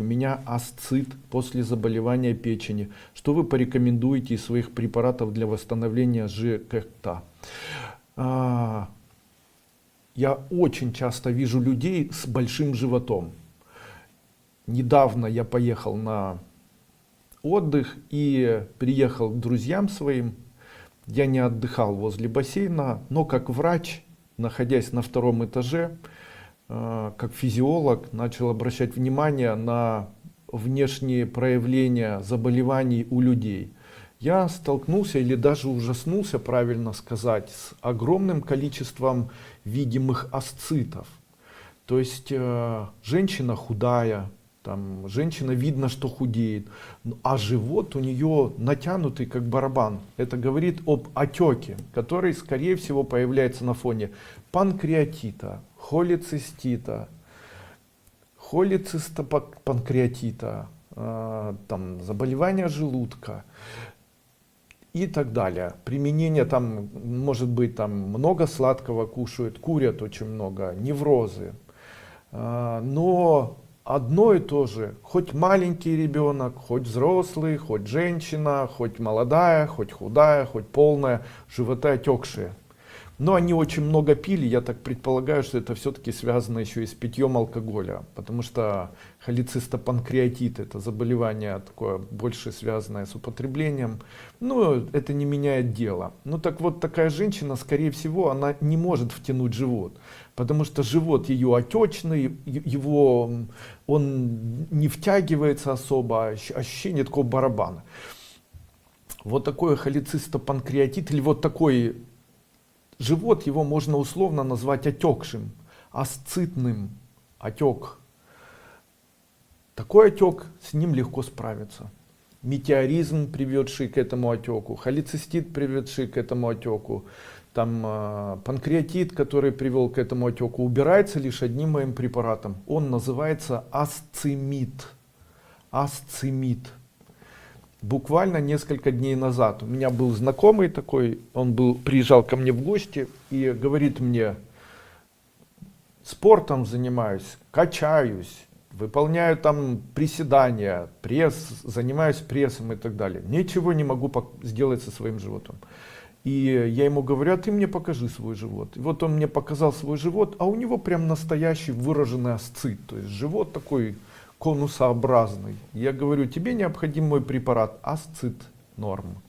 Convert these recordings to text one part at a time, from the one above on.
У меня асцит после заболевания печени. Что вы порекомендуете из своих препаратов для восстановления ЖКТ? Я очень часто вижу людей с большим животом. Недавно я поехал на отдых и приехал к друзьям своим. Я не отдыхал возле бассейна, но как врач, находясь на втором этаже, как физиолог, начал обращать внимание на внешние проявления заболеваний у людей. Я столкнулся или даже ужаснулся, правильно сказать, с огромным количеством видимых асцитов. То есть женщина худая, там, женщина видно, что худеет, а живот у нее натянутый как барабан. Это говорит об отеке, который скорее всего появляется на фоне панкреатита, холецистита, холецистопанкреатита, там, заболевания желудка и так далее. Применение там может быть, там много сладкого кушают, курят очень много, неврозы. Но одно и то же, хоть маленький ребенок, хоть взрослый, хоть женщина, хоть молодая, хоть худая, хоть полная, животы отекшие. Но они очень много пили, я так предполагаю, что это все-таки связано еще и с питьем алкоголя, потому что холецистопанкреатит — это заболевание такое больше связанное с употреблением, но это не меняет дело. Ну так вот, такая женщина, скорее всего, она не может втянуть живот, потому что живот ее отечный, он не втягивается особо, ощущение такого барабана. Вот такой холецистопанкреатит или вот такой живот, его можно условно назвать отекшим, асцитным, отек. Такой отек, с ним легко справиться. Метеоризм, приведший к этому отеку, холецистит, приведший к этому отеку, там, панкреатит, который привел к этому отеку, убирается лишь одним моим препаратом. Он называется асцимид. Асцимид. Буквально несколько дней назад у меня был знакомый такой, приезжал ко мне в гости и говорит мне: спортом занимаюсь, качаюсь, выполняю там приседания, пресс, занимаюсь прессом и так далее. Ничего не могу сделать со своим животом. И я ему говорю: а ты мне покажи свой живот. И вот он мне показал свой живот, а у него прям настоящий выраженный асцит, то есть живот такой конусообразный. Я говорю: тебе необходим мой препарат асцит норм.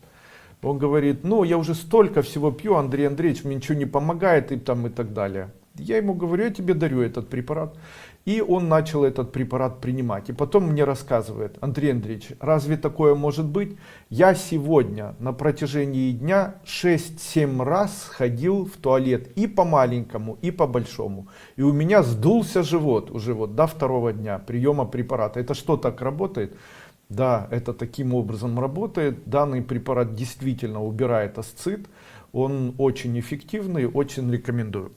Он говорит: ну я уже столько всего пью, Андрей Андреевич, мне ничего не помогает и так далее. Я ему говорю: я тебе дарю этот препарат. И он начал этот препарат принимать. И потом мне рассказывает: Андрей Андреевич, разве такое может быть? Я сегодня на протяжении дня 6-7 раз ходил в туалет и по маленькому, и по большому. И у меня сдулся живот уже вот до второго дня приема препарата. Это что, так работает? Да, это таким образом работает. Данный препарат действительно убирает асцит. Он очень эффективный, очень рекомендую.